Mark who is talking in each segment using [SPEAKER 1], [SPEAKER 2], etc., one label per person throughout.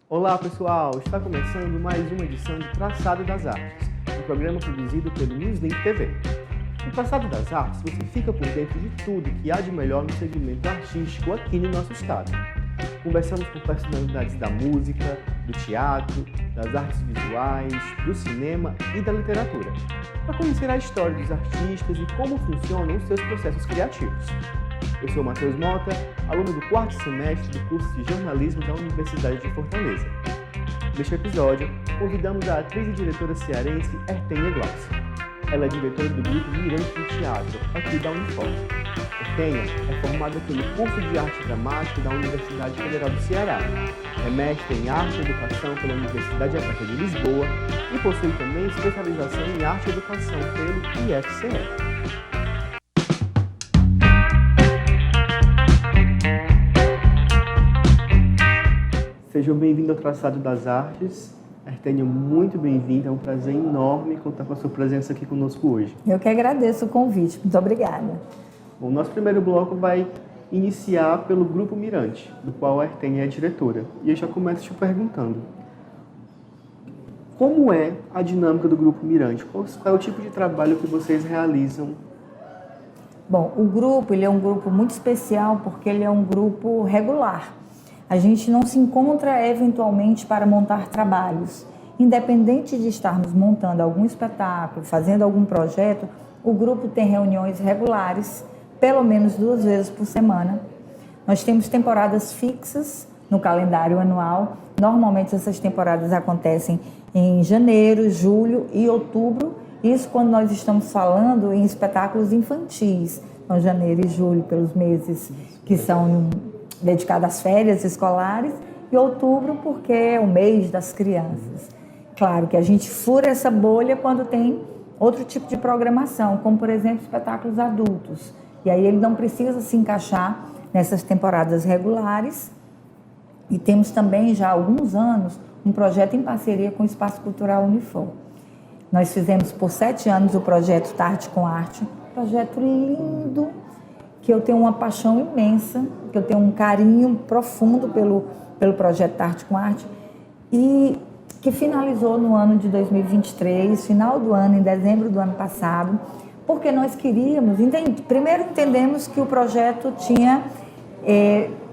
[SPEAKER 1] Olá pessoal, está começando mais uma edição de Traçado das Artes, um programa produzido pelo Newslink TV. No Traçado das Artes você fica por dentro de tudo que há de melhor no segmento artístico aqui no nosso estado. Conversamos com personalidades da música, do teatro, das artes visuais, do cinema e da literatura, para conhecer a história dos artistas e como funcionam os seus processos criativos. Eu sou Matheus Mota, aluno do 4º semestre do curso de jornalismo da Universidade de Fortaleza. Neste episódio, convidamos a atriz e diretora cearense Ertênia Glaucia. Ela é diretora do grupo Mirante de Teatro, aqui da Unifor. Ertênia é formada pelo curso de Arte Dramática da Universidade Federal do Ceará. É mestre em Arte e Educação pela Universidade Aberta de Lisboa e possui também especialização em Arte e Educação pelo IFCE. Seja bem-vindo ao Traçado das Artes. Ertênia, muito bem-vinda. É um prazer enorme contar com a sua presença aqui conosco hoje.
[SPEAKER 2] Eu que agradeço o convite. Muito obrigada.
[SPEAKER 1] Bom, nosso primeiro bloco vai iniciar pelo Grupo Mirante, do qual a Ertênia é diretora. E eu já começo te perguntando, como é a dinâmica do Grupo Mirante? Qual é o tipo de trabalho que vocês realizam?
[SPEAKER 2] Bom, o grupo ele é um grupo muito especial porque ele é um grupo regular. A gente não se encontra eventualmente para montar trabalhos. Independente de estarmos montando algum espetáculo, fazendo algum projeto, o grupo tem reuniões regulares, pelo menos 2 vezes por semana. Nós temos temporadas fixas no calendário anual. Normalmente essas temporadas acontecem em janeiro, julho e outubro. Isso quando nós estamos falando em espetáculos infantis. Então, janeiro e julho, pelos meses que são dedicado às férias escolares, e outubro porque é o mês das crianças. Claro que a gente fura essa bolha quando tem outro tipo de programação, como por exemplo espetáculos adultos, e aí ele não precisa se encaixar nessas temporadas regulares. E temos também já há alguns anos um projeto em parceria com o Espaço Cultural Unifor. Nós fizemos por 7 anos o projeto Tarde com Arte, um projeto lindo, que eu tenho uma paixão imensa, que eu tenho um carinho profundo pelo projeto Arte com Arte, e que finalizou no ano de 2023, final do ano, em dezembro do ano passado, porque nós queríamos, primeiro entendemos que o projeto tinha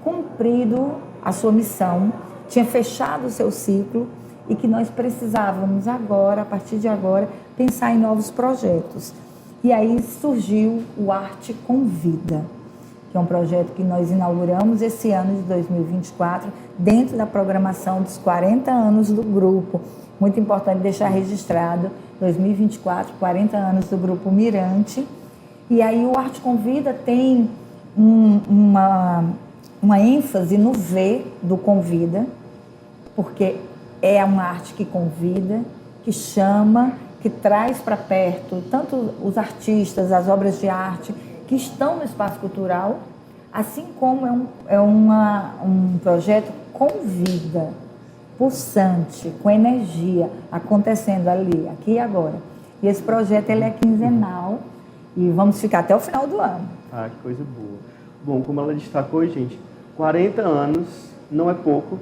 [SPEAKER 2] cumprido a sua missão, tinha fechado o seu ciclo, e que nós precisávamos agora, a partir de agora, pensar em novos projetos. E aí surgiu o Arte Convida, que é um projeto que nós inauguramos esse ano de 2024, dentro da programação dos 40 anos do grupo. Muito importante deixar registrado, 2024, 40 anos do Grupo Mirante. E aí o Arte Convida tem uma ênfase no V do Convida, porque é uma arte que convida, que chama, que traz para perto tanto os artistas, as obras de arte que estão no espaço cultural, assim como é um projeto com vida, pulsante, com energia, acontecendo ali, aqui e agora. E esse projeto ele é quinzenal e vamos ficar até o final do ano.
[SPEAKER 1] Ah, que coisa boa. Bom, como ela destacou, gente, 40 anos não é pouco,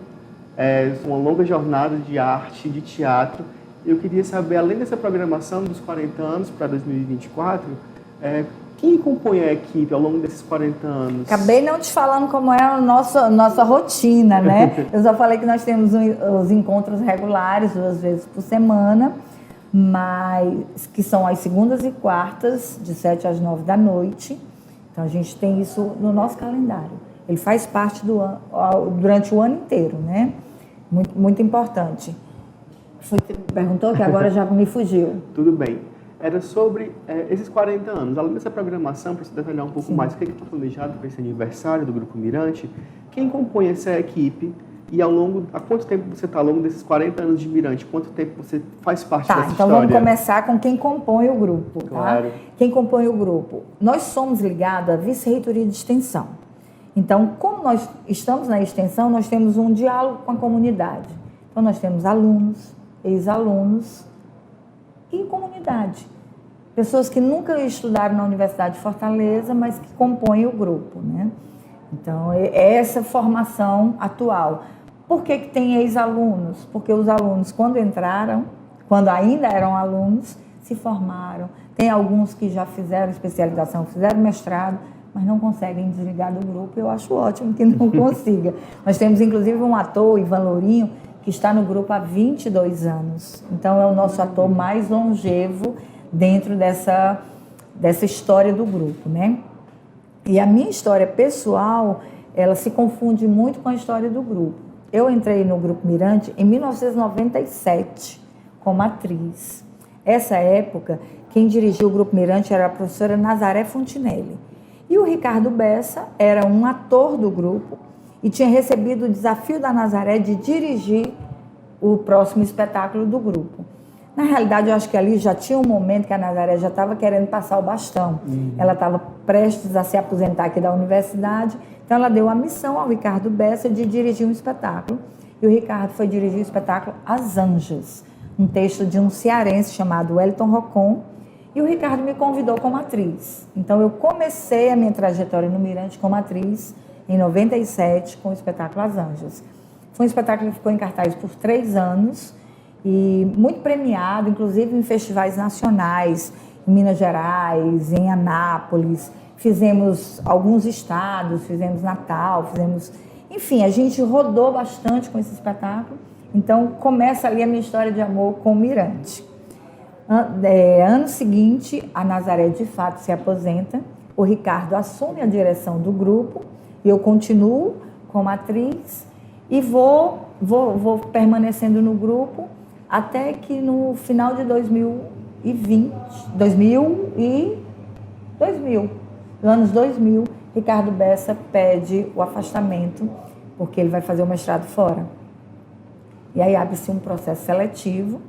[SPEAKER 1] é uma longa jornada de arte, de teatro. Eu queria saber, além dessa programação dos 40 anos para 2024, quem compõe a equipe ao longo desses 40 anos?
[SPEAKER 2] Acabei não te falando como é a nossa rotina, né? Eu só falei que nós temos os encontros regulares 2 vezes por semana, mas que são às segundas e quartas, de 7 às 9 da noite. Então a gente tem isso no nosso calendário. Ele faz parte durante o ano inteiro, né? Muito, muito importante. Você perguntou que agora já me fugiu.
[SPEAKER 1] Tudo bem. Era sobre esses 40 anos. Além dessa programação, para você detalhar um pouco
[SPEAKER 2] Sim.
[SPEAKER 1] mais o que está planejado para esse aniversário do Grupo Mirante, quem compõe essa equipe e há quanto tempo você está ao longo desses 40 anos de Mirante? Quanto tempo você faz parte dessa
[SPEAKER 2] então
[SPEAKER 1] história?
[SPEAKER 2] Vamos começar com quem compõe o grupo.
[SPEAKER 1] Claro.
[SPEAKER 2] Tá? Quem compõe o grupo? Nós somos ligados à Vice-Reitoria de Extensão. Então, como nós estamos na extensão, nós temos um diálogo com a comunidade. Então, nós temos alunos, ex-alunos e comunidade. Pessoas que nunca estudaram na Universidade de Fortaleza, mas que compõem o grupo, né? Então, é essa formação atual. Por que tem ex-alunos? Porque os alunos, quando entraram, quando ainda eram alunos, se formaram. Tem alguns que já fizeram especialização, fizeram mestrado, mas não conseguem desligar do grupo. Eu acho ótimo que não consiga. Nós temos, inclusive, um ator, Ivan Lourinho, que está no grupo há 22 anos. Então, é o nosso ator mais longevo dentro dessa história do grupo, né? E a minha história pessoal, ela se confunde muito com a história do grupo. Eu entrei no Grupo Mirante em 1997, como atriz. Essa época, quem dirigiu o Grupo Mirante era a professora Nazaré Fontinelli. E o Ricardo Bessa era um ator do grupo e tinha recebido o desafio da Nazaré de dirigir o próximo espetáculo do grupo. Na realidade, eu acho que ali já tinha um momento que a Nazaré já estava querendo passar o bastão. Ela estava prestes a se aposentar aqui da universidade, então ela deu a missão ao Ricardo Bessa de dirigir um espetáculo. E o Ricardo foi dirigir o espetáculo As Anjas, um texto de um cearense chamado Wellington Rocon, e o Ricardo me convidou como atriz. Então, eu comecei a minha trajetória no Mirante como atriz em 97 com o espetáculo As Anjas. Foi um espetáculo que ficou em cartaz por 3 anos e muito premiado, inclusive em festivais nacionais, em Minas Gerais, em Anápolis. Fizemos alguns estados, fizemos Natal, Enfim, a gente rodou bastante com esse espetáculo. Então, começa ali a minha história de amor com o Mirante. Ano seguinte, a Nazaré de fato se aposenta, o Ricardo assume a direção do grupo, e eu continuo como atriz e vou permanecendo no grupo até que no final de 2020, nos anos 2000, Ricardo Bessa pede o afastamento, porque ele vai fazer o mestrado fora. E aí abre-se um processo seletivo,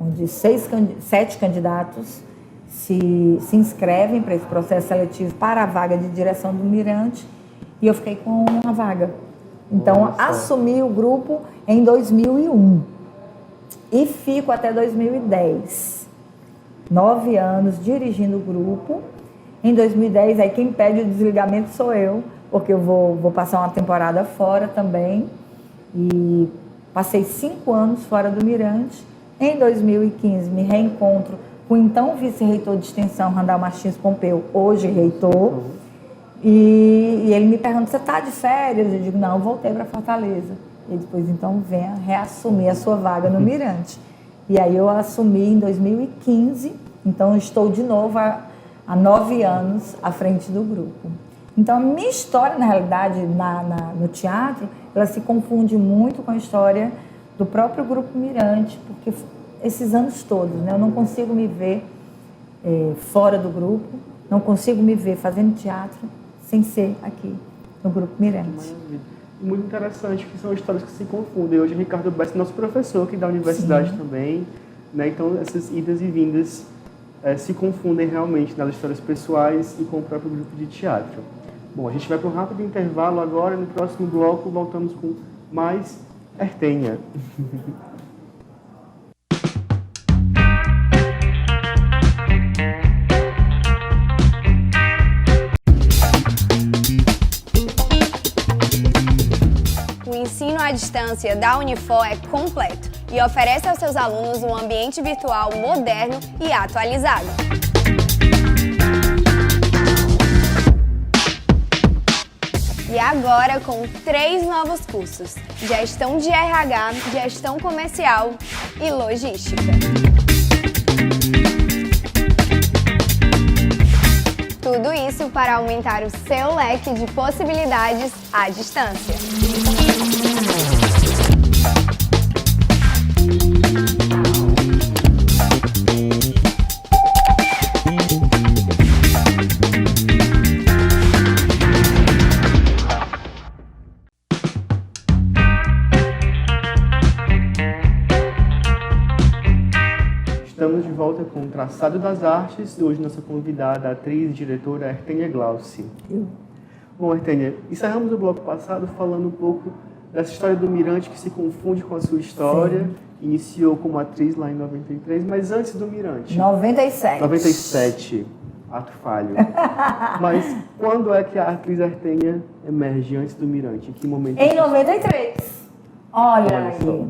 [SPEAKER 2] onde 7 candidatos se inscrevem para esse processo seletivo para a vaga de direção do Mirante, e eu fiquei com uma vaga. Então, assumi o grupo em 2001 e fico até 2010. 9 anos dirigindo o grupo. Em 2010, aí quem pede o desligamento sou eu, porque eu vou passar uma temporada fora também. E passei 5 anos fora do Mirante. Em 2015, me reencontro com o então vice-reitor de extensão, Randall Martins Pompeu, hoje reitor. E ele me pergunta, você está de férias? Eu digo, não, eu voltei para Fortaleza. Ele depois, então, venha reassumir a sua vaga no Mirante. E aí eu assumi em 2015, então estou de novo há 9 anos à frente do grupo. Então, a minha história, na realidade, no teatro, ela se confunde muito com a história do próprio Grupo Mirante, porque esses anos todos, né, eu não consigo me ver fora do grupo, não consigo me ver fazendo teatro sem ser aqui no Grupo Mirante.
[SPEAKER 1] Maravilha. Muito interessante, que são histórias que se confundem. Hoje o Ricardo Bessa é nosso professor aqui da universidade. Sim. Também, né? Então essas idas e vindas se confundem realmente nas histórias pessoais e com o próprio grupo de teatro. Bom, a gente vai para um rápido intervalo agora, no próximo bloco voltamos com mais Ertenha.
[SPEAKER 3] O ensino à distância da Unifor é completo e oferece aos seus alunos um ambiente virtual moderno e atualizado. E agora com 3 novos cursos: Gestão de RH, Gestão Comercial e Logística. Tudo isso para aumentar o seu leque de possibilidades à distância.
[SPEAKER 1] Estamos de volta com o Traçado das Artes. Hoje nossa convidada, a atriz e diretora Ertenha Glauci. Bom, Ertenha, encerramos o bloco passado falando um pouco dessa história do Mirante que se confunde com a sua história. Sim. Iniciou como atriz lá em 93, mas antes do Mirante. 97. Ato falho. Mas quando é que a atriz Ertenha emerge antes do Mirante? Em que momento?
[SPEAKER 2] Em 93. Olha
[SPEAKER 1] Olha só.
[SPEAKER 2] aí,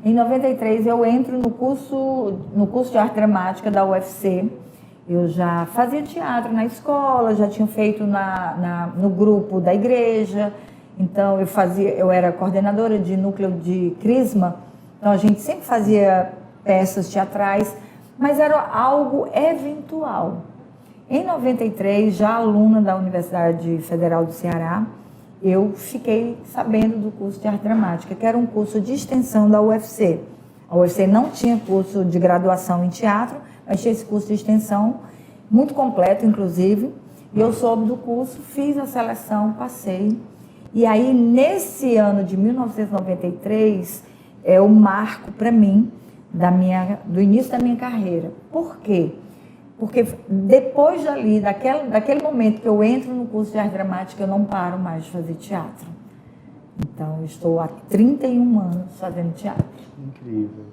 [SPEAKER 2] em 93 eu entro no curso de arte dramática da UFC. Eu já fazia teatro na escola, já tinha feito no grupo da igreja. Então eu era coordenadora de núcleo de Crisma. Então a gente sempre fazia peças teatrais, mas era algo eventual. Em 93, já aluna da Universidade Federal do Ceará, eu fiquei sabendo do curso de arte dramática, que era um curso de extensão da UFC. A UFC não tinha curso de graduação em teatro, mas tinha esse curso de extensão, muito completo, inclusive. E eu soube do curso, fiz a seleção, passei. E aí, nesse ano de 1993, é o marco para mim do início da minha carreira. Por quê? Porque depois daquele momento que eu entro no curso de arte dramática, eu não paro mais de fazer teatro. Então, eu estou há 31 anos fazendo teatro.
[SPEAKER 1] Incrível.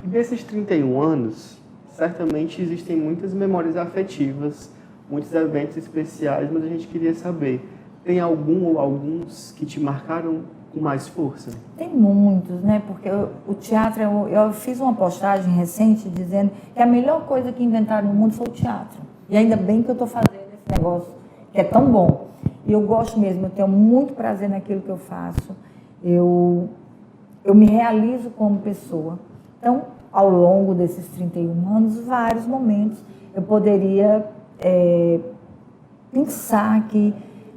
[SPEAKER 1] E desses 31 anos, certamente existem muitas memórias afetivas, muitos eventos especiais, mas a gente queria saber, tem algum ou alguns que te marcaram com mais força?
[SPEAKER 2] Tem muitos, né? Porque o teatro, eu fiz uma postagem recente dizendo que a melhor coisa que inventaram no mundo foi o teatro. E ainda bem que eu estou fazendo esse negócio, que é tão bom. E eu gosto mesmo, eu tenho muito prazer naquilo que eu faço. Eu me realizo como pessoa. Então, ao longo desses 31 anos, vários momentos eu poderia pensar aqui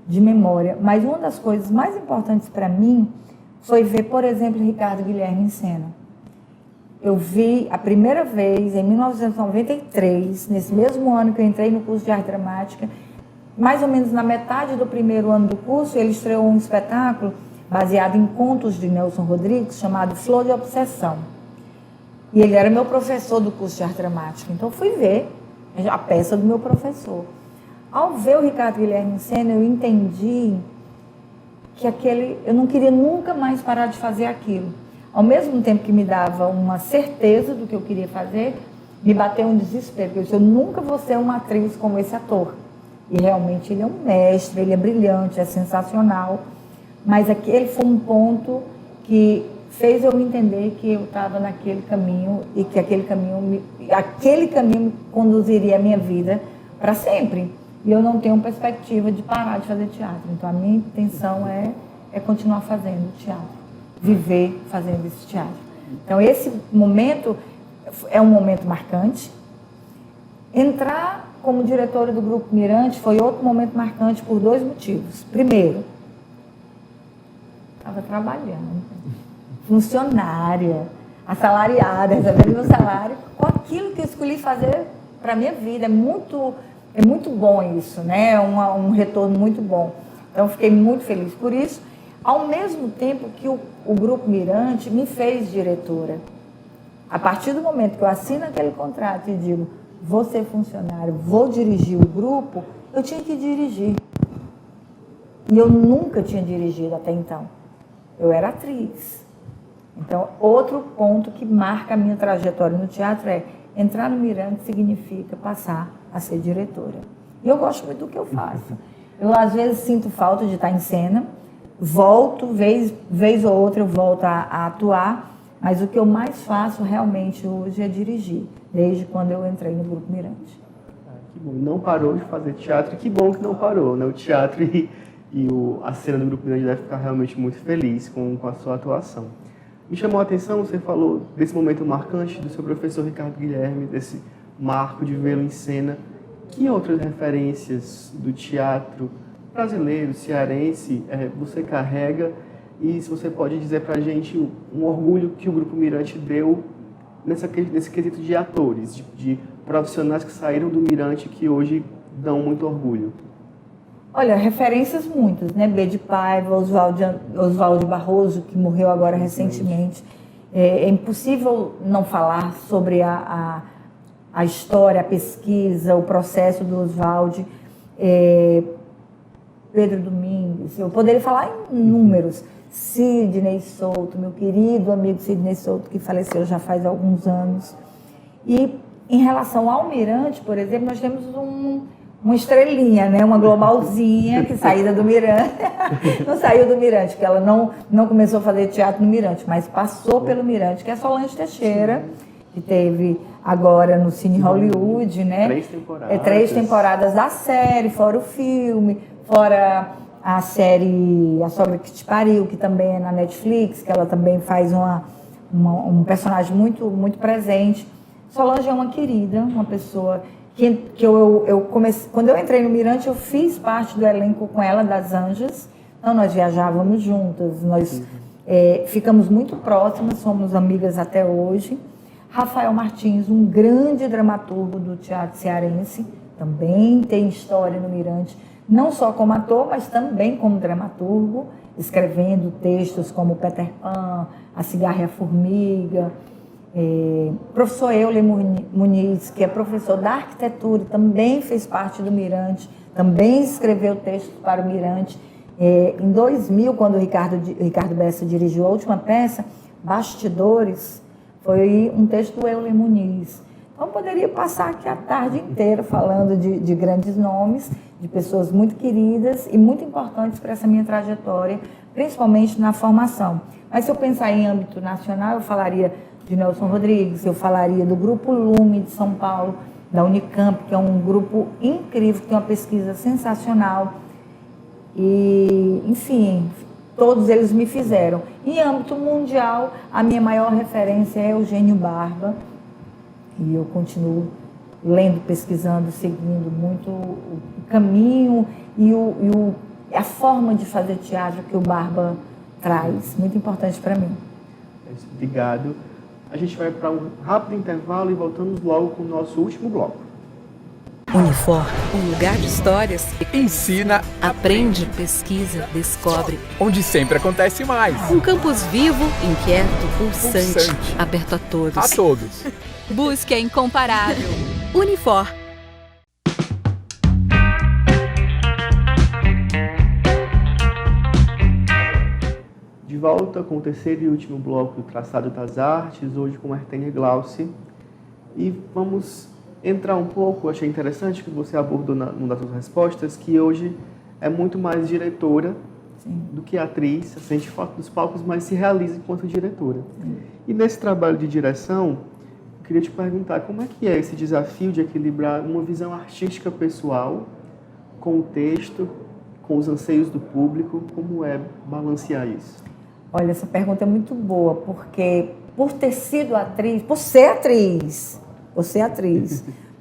[SPEAKER 2] de memória. Mas uma das coisas mais importantes para mim foi ver, por exemplo, Ricardo Guilherme em cena. Eu vi a primeira vez em 1993, nesse mesmo ano que eu entrei no curso de arte dramática, mais ou menos na metade do primeiro ano do curso, ele estreou um espetáculo baseado em contos de Nelson Rodrigues, chamado Flor de Obsessão. E ele era meu professor do curso de arte dramática. Então, eu fui ver a peça do meu professor. Ao ver o Ricardo Guilherme em cena, eu entendi que eu não queria nunca mais parar de fazer aquilo. Ao mesmo tempo que me dava uma certeza do que eu queria fazer, me bateu um desespero, porque eu disse, eu nunca vou ser uma atriz como esse ator. E realmente ele é um mestre, ele é brilhante, é sensacional. Mas aquele foi um ponto que fez eu entender que eu estava naquele caminho e que aquele caminho conduziria a minha vida para sempre. E eu não tenho perspectiva de parar de fazer teatro. Então, a minha intenção é continuar fazendo teatro, viver fazendo esse teatro. Então, esse momento é um momento marcante. Entrar como diretora do Grupo Mirante foi outro momento marcante por 2 motivos. Primeiro, estava trabalhando, funcionária, assalariada, recebendo meu salário, com aquilo que eu escolhi fazer para a minha vida. É muito bom isso, né? É um retorno muito bom. Então, fiquei muito feliz por isso. Ao mesmo tempo que o Grupo Mirante me fez diretora. A partir do momento que eu assino aquele contrato e digo, vou ser funcionário, vou dirigir o grupo, eu tinha que dirigir. E eu nunca tinha dirigido até então. Eu era atriz. Então, outro ponto que marca a minha trajetória no teatro é entrar no Mirante significa passar a ser diretora. E eu gosto muito do que eu faço. Eu, às vezes, sinto falta de estar em cena, volto, vez ou outra eu volto a atuar, mas o que eu mais faço realmente hoje é dirigir, desde quando eu entrei no Grupo Mirante.
[SPEAKER 1] Que bom, não parou de fazer teatro, que bom que não parou, né? O teatro a cena do Grupo Mirante deve ficar realmente muito feliz com a sua atuação. Me chamou a atenção, você falou desse momento marcante do seu professor Ricardo Guilherme, desse marco de vê-lo em cena. Que outras referências do teatro brasileiro, cearense, você carrega? E se você pode dizer para a gente um orgulho que o Grupo Mirante deu nesse quesito de atores, de profissionais que saíram do Mirante que hoje dão muito orgulho.
[SPEAKER 2] Olha, referências muitas, né? B de Paiva, Oswaldo Barroso, que morreu agora recentemente. É impossível não falar sobre a história, a pesquisa, o processo do Oswaldo. Pedro Domingues, eu poderia falar em números. Sidney Souto, meu querido amigo Sidney Souto, que faleceu já faz alguns anos. E em relação ao Mirante, por exemplo, nós temos uma estrelinha, né? Uma globalzinha que saída do Mirante. Não saiu do Mirante, porque ela não começou a fazer teatro no Mirante, mas passou pelo Mirante, que é a Solange Teixeira, que teve agora no Cine Hollywood, né?
[SPEAKER 1] 3 temporadas.
[SPEAKER 2] 3 temporadas da série, fora o filme, fora a série A Sogra que Te Pariu, que também é na Netflix, que ela também faz um personagem muito, muito presente. Solange é uma querida, uma pessoa que eu comecei... Quando eu entrei no Mirante, eu fiz parte do elenco com ela, das Anjas. Então, nós viajávamos juntas, nós ficamos muito próximas, somos amigas até hoje. Rafael Martins, um grande dramaturgo do teatro cearense, também tem história no Mirante, não só como ator, mas também como dramaturgo, escrevendo textos como Peter Pan, A Cigarra e a Formiga. Professor Euler Muniz, que é professor da arquitetura, também fez parte do Mirante, também escreveu textos para o Mirante. Em 2000, quando o Ricardo Bessa dirigiu a última peça, Bastidores, foi um texto do Euler Muniz. Então, poderia passar aqui a tarde inteira falando de grandes nomes, de pessoas muito queridas e muito importantes para essa minha trajetória, principalmente na formação. Mas se eu pensar em âmbito nacional, eu falaria de Nelson Rodrigues, eu falaria do Grupo Lume de São Paulo, da Unicamp, que é um grupo incrível, que tem uma pesquisa sensacional. E, enfim, todos eles me fizeram. Em âmbito mundial, a minha maior referência é Eugênio Barba, e eu continuo lendo, pesquisando, seguindo muito o caminho e a forma de fazer teatro que o Barba traz, muito importante para mim.
[SPEAKER 1] Obrigado. A gente vai para um rápido intervalo e voltamos logo com o nosso último bloco.
[SPEAKER 4] Unifor, um lugar de histórias.
[SPEAKER 5] Ensina,
[SPEAKER 4] Aprende, pesquisa, descobre.
[SPEAKER 5] onde sempre acontece mais.
[SPEAKER 4] Um campus vivo, inquieto, pulsante,
[SPEAKER 5] Pulsante.
[SPEAKER 4] aberto a todos.
[SPEAKER 5] A todos.
[SPEAKER 4] Busque é incomparável. Unifor.
[SPEAKER 1] De volta com o terceiro e último bloco do Traçado das Artes, hoje com Ertênia Glauci. E vamos entrar um pouco, achei interessante que você abordou numa das suas respostas, que hoje é muito mais diretora do que atriz, sente falta dos palcos, mas se realiza enquanto diretora. E nesse trabalho de direção, eu queria te perguntar como é que é esse desafio de equilibrar uma visão artística pessoal com o texto, com os anseios do público, como é balancear isso?
[SPEAKER 2] Olha, essa pergunta é muito boa, porque por ter sido atriz, por ser atriz,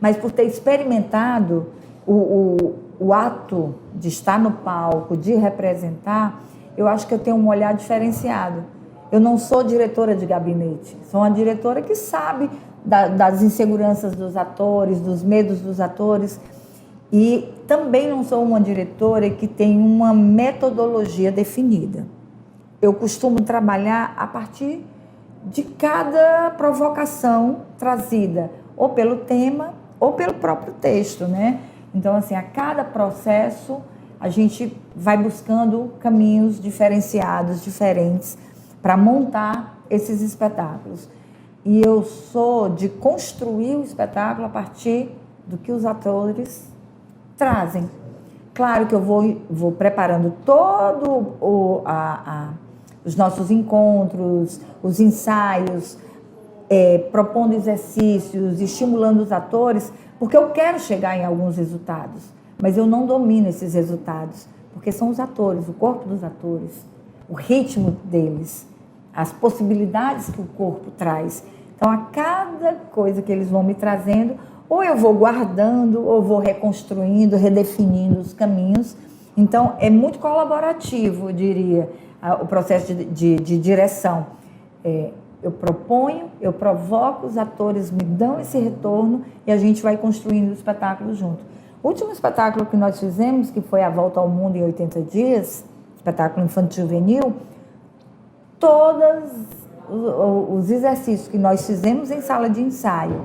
[SPEAKER 2] mas por ter experimentado o ato de estar no palco, de representar, eu acho que eu tenho um olhar diferenciado. Eu não sou diretora de gabinete, sou uma diretora que sabe das inseguranças dos atores, dos medos dos atores, e também não sou uma diretora que tem uma metodologia definida. Eu costumo trabalhar a partir de cada provocação trazida, ou pelo tema, ou pelo próprio texto, né? Então, assim, a cada processo, a gente vai buscando caminhos diferenciados, diferentes, para montar esses espetáculos. E eu sou de construir o espetáculo a partir do que os atores trazem. Claro que eu vou preparando todo os nossos encontros, os ensaios, propondo exercícios, estimulando os atores, porque eu quero chegar em alguns resultados, mas eu não domino esses resultados, porque são os atores, o corpo dos atores, o ritmo deles, as possibilidades que o corpo traz. Então, a cada coisa que eles vão me trazendo, ou eu vou guardando, ou vou reconstruindo, redefinindo os caminhos. Então, é muito colaborativo, eu diria, o processo de direção. Eu proponho, eu provoco, os atores me dão esse retorno e a gente vai construindo o espetáculo junto. O último espetáculo que nós fizemos, que foi A Volta ao Mundo em 80 Dias, espetáculo infanto-juvenil, todos os exercícios que nós fizemos em sala de ensaio,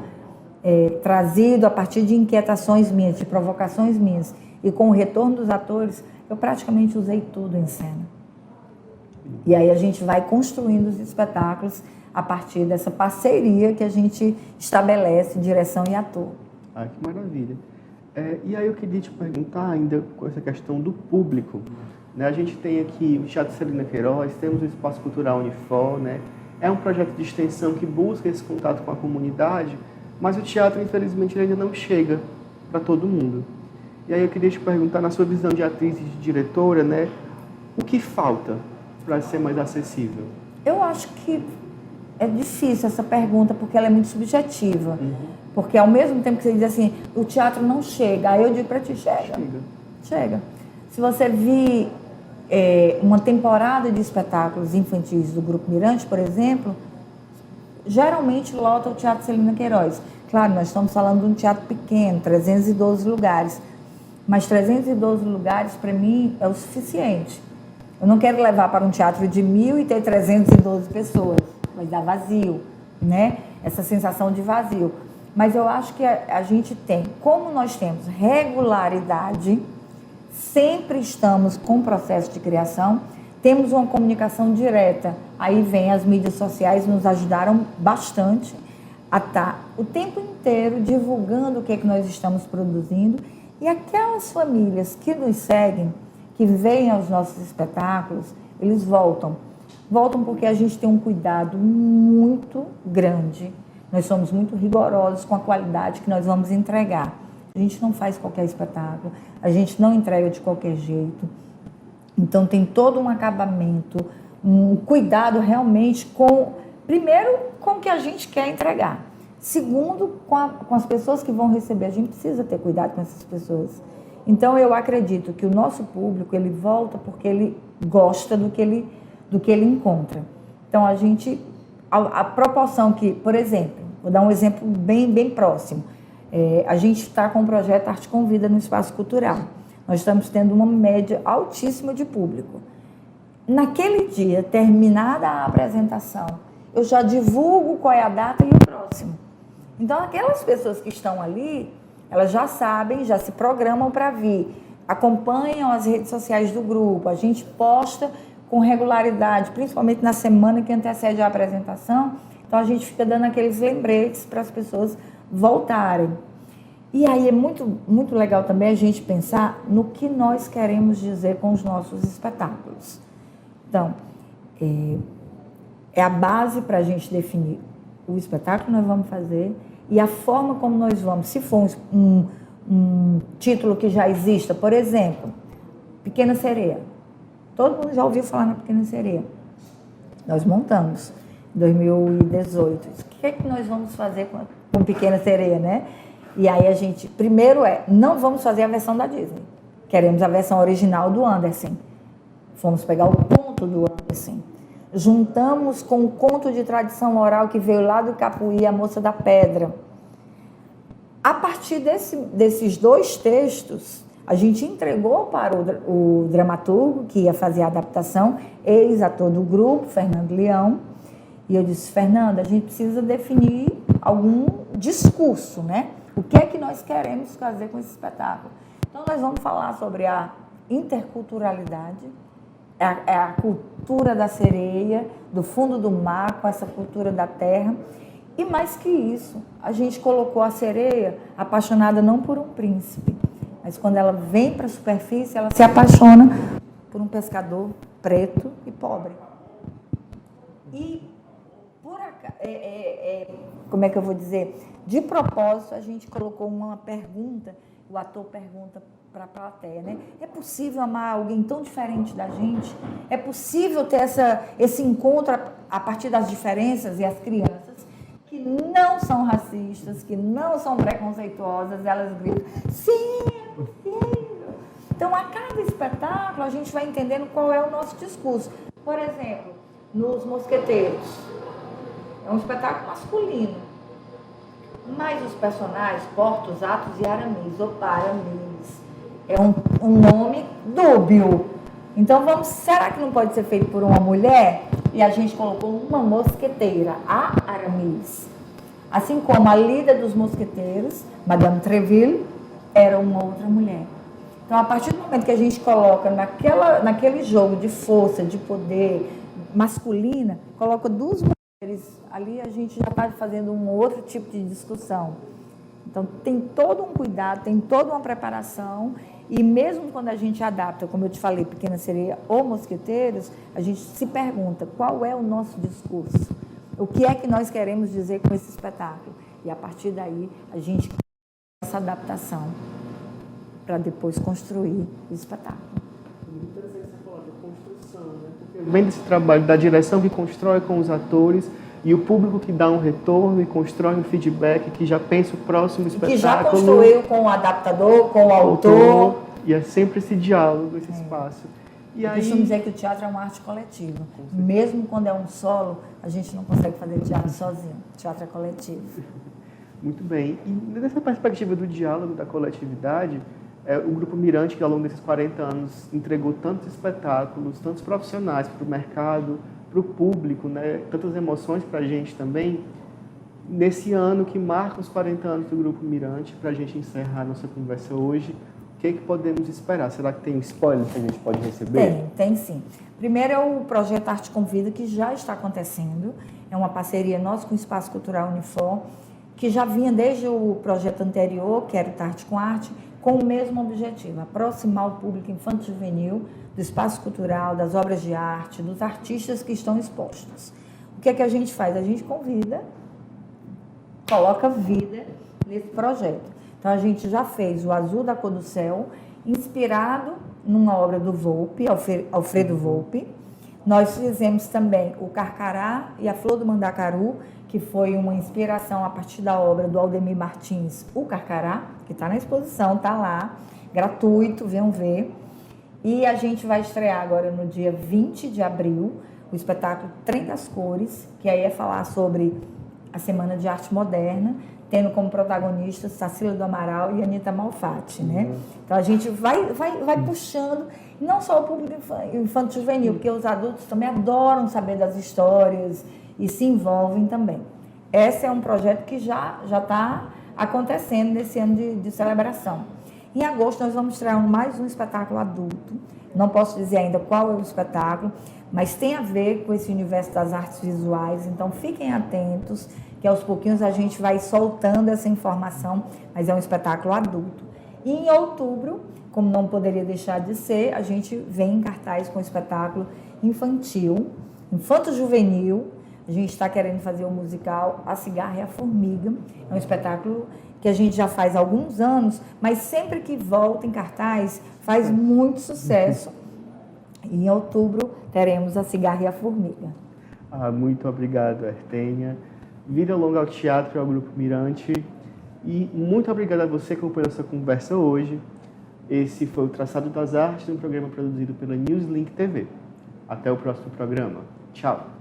[SPEAKER 2] trazido a partir de inquietações minhas, de provocações minhas, e com o retorno dos atores, eu praticamente usei tudo em cena. E aí a gente vai construindo os espetáculos a partir dessa parceria que a gente estabelece, direção e ator.
[SPEAKER 1] Ah, que maravilha. E aí eu queria te perguntar ainda com essa questão do público. Né? A gente tem aqui o Teatro Celina Queiroz, temos o Espaço Cultural Unifor, né? É um projeto de extensão que busca esse contato com a comunidade, mas o teatro, infelizmente, ele ainda não chega para todo mundo. E aí eu queria te perguntar, na sua visão de atriz e de diretora, né, o que falta para ser mais acessível?
[SPEAKER 2] Eu acho que é difícil essa pergunta, porque ela é muito subjetiva. Porque ao mesmo tempo que você diz assim, o teatro não chega, aí eu digo para ti, chega. Se você vir uma temporada de espetáculos infantis do Grupo Mirante, por exemplo, geralmente lota o Teatro Celina Queiroz. Claro, nós estamos falando de um teatro pequeno, 312 lugares, mas 312 lugares, para mim, é o suficiente. Eu não quero levar para um teatro de 1.000 e ter 312 pessoas, vai dar vazio, né? Essa sensação de vazio. Mas eu acho que a gente tem, como nós temos regularidade, sempre estamos com processo de criação, temos uma comunicação direta. Aí vem as mídias sociais, nos ajudaram bastante a estar o tempo inteiro divulgando o que é que nós estamos produzindo. E aquelas famílias que nos seguem, que veem aos nossos espetáculos, eles voltam. Voltam porque a gente tem um cuidado muito grande. Nós somos muito rigorosos com a qualidade que nós vamos entregar. A gente não faz qualquer espetáculo, a gente não entrega de qualquer jeito. Então tem todo um acabamento, um cuidado realmente primeiro, com o que a gente quer entregar. Segundo, com as pessoas que vão receber. A gente precisa ter cuidado com essas pessoas. Então eu acredito que o nosso público, ele volta porque ele gosta do que ele encontra. Então a proporção que, por exemplo, vou dar um exemplo bem próximo. A gente está com o projeto Arte Convida no Espaço Cultural. Nós estamos tendo uma média altíssima de público. Naquele dia, terminada a apresentação, eu já divulgo qual é a data e o próximo. Então, aquelas pessoas que estão ali, elas já sabem, já se programam para vir, acompanham as redes sociais do grupo, a gente posta com regularidade, principalmente na semana que antecede a apresentação. Então, a gente fica dando aqueles lembretes para as pessoas voltarem. E aí é muito, muito legal também a gente pensar no que nós queremos dizer com os nossos espetáculos. Então, é a base para a gente definir o espetáculo que nós vamos fazer e a forma como nós vamos. Se for um título que já exista, por exemplo, Pequena Sereia. Todo mundo já ouviu falar na Pequena Sereia. Nós montamos em 2018. O que é que nós vamos fazer com Pequena Sereia, né? E aí a gente, primeiro não vamos fazer a versão da Disney. Queremos a versão original do Andersen. Fomos pegar o conto do Andersen. Juntamos com o conto de tradição oral que veio lá do Capuí, A Moça da Pedra. A partir desses dois textos, a gente entregou para o dramaturgo que ia fazer a adaptação, ex-ator do grupo, Fernando Leão. E eu disse, Fernando, a gente precisa definir algum discurso, né? O que é que nós queremos fazer com esse espetáculo? Então, nós vamos falar sobre a interculturalidade, a cultura da sereia, do fundo do mar, com essa cultura da terra. E mais que isso, a gente colocou a sereia apaixonada não por um príncipe, mas quando ela vem para a superfície, ela se apaixona por um pescador preto e pobre. E, como é que eu vou dizer? De propósito, a gente colocou uma pergunta, o ator pergunta para a plateia, né? É possível amar alguém tão diferente da gente? É possível ter esse encontro a partir das diferenças? E as crianças, que não são racistas, que não são preconceituosas, elas gritam, sim, é possível. Então, a cada espetáculo, a gente vai entendendo qual é o nosso discurso. Por exemplo, nos Mosqueteiros, é um espetáculo masculino, mas os personagens, Portos, Atos e Aramis, ou Paramis, é um nome dúbio. Então, será que não pode ser feito por uma mulher? E a gente colocou uma mosqueteira, a Aramis. Assim como a líder dos mosqueteiros, Madame Treville, era uma outra mulher. Então, a partir do momento que a gente coloca naquele jogo de força, de poder masculina, coloca duas mulheres ali, a gente já está fazendo um outro tipo de discussão. Então, tem todo um cuidado, tem toda uma preparação, e mesmo quando a gente adapta, como eu te falei, Pequena Sereia ou Mosqueteiros, a gente se pergunta qual é o nosso discurso, o que é que nós queremos dizer com esse espetáculo. E a partir daí, a gente faz essa adaptação para depois construir o espetáculo.
[SPEAKER 1] Muito interessante você falar de construção, né? Porque vem desse trabalho da direção que constrói com os atores e o público que dá um retorno e constrói um feedback, que já pensa o próximo espetáculo.
[SPEAKER 2] Que já construiu com o adaptador, com o autor.
[SPEAKER 1] E é sempre esse diálogo, esse espaço. E
[SPEAKER 2] Eu costumo dizer que o teatro é uma arte coletiva. Mesmo quando é um solo, a gente não consegue fazer teatro sozinho. O teatro é coletivo.
[SPEAKER 1] Muito bem. E nessa perspectiva do diálogo, da coletividade, o Grupo Mirante, que ao longo desses 40 anos entregou tantos espetáculos, tantos profissionais para o mercado, para o público, né? Tantas emoções para a gente também. Nesse ano que marca os 40 anos do Grupo Mirante, para a gente encerrar a nossa conversa hoje, o que é que podemos esperar? Será que tem um spoiler que a gente pode receber?
[SPEAKER 2] Tem sim. Primeiro é o projeto Arte Convida, que já está acontecendo. É uma parceria nossa com o Espaço Cultural Unifor, que já vinha desde o projeto anterior, que era o Tarte com Arte, com o mesmo objetivo, aproximar o público infanto-juvenil do espaço cultural, das obras de arte, dos artistas que estão expostos. O que é que a gente faz? A gente convida, coloca vida nesse projeto. Então, a gente já fez o Azul da Cor do Céu, inspirado numa obra do Volpi, Alfredo Volpi. Nós fizemos também o Carcará e a Flor do Mandacaru, que foi uma inspiração a partir da obra do Aldemir Martins, o Carcará, que está na exposição, está lá, gratuito, venham ver. E a gente vai estrear agora no dia 20 de abril, o espetáculo Trem das Cores, que aí é falar sobre a Semana de Arte Moderna, tendo como protagonistas Cacília do Amaral e Anita Malfatti, né? Então a gente vai puxando, não só o público infanto-juvenil, porque os adultos também adoram saber das histórias e se envolvem também. Esse é um projeto que já está acontecendo nesse ano de celebração. Em agosto nós vamos estrear mais um espetáculo adulto, não posso dizer ainda qual é o espetáculo, mas tem a ver com esse universo das artes visuais, então fiquem atentos, que aos pouquinhos a gente vai soltando essa informação, mas é um espetáculo adulto. E em outubro, como não poderia deixar de ser, a gente vem em cartaz com o espetáculo infantil, infanto-juvenil. A gente está querendo fazer o musical A Cigarra e a Formiga. É um espetáculo que a gente já faz há alguns anos, mas sempre que volta em cartaz, faz muito sucesso. E em outubro teremos A Cigarra e a Formiga.
[SPEAKER 1] Muito obrigado, Artênia. Vida longa ao teatro e ao Grupo Mirante. E muito obrigado a você que acompanhou essa conversa hoje. Esse foi o Traçado das Artes, um programa produzido pela Newslink TV. Até o próximo programa. Tchau!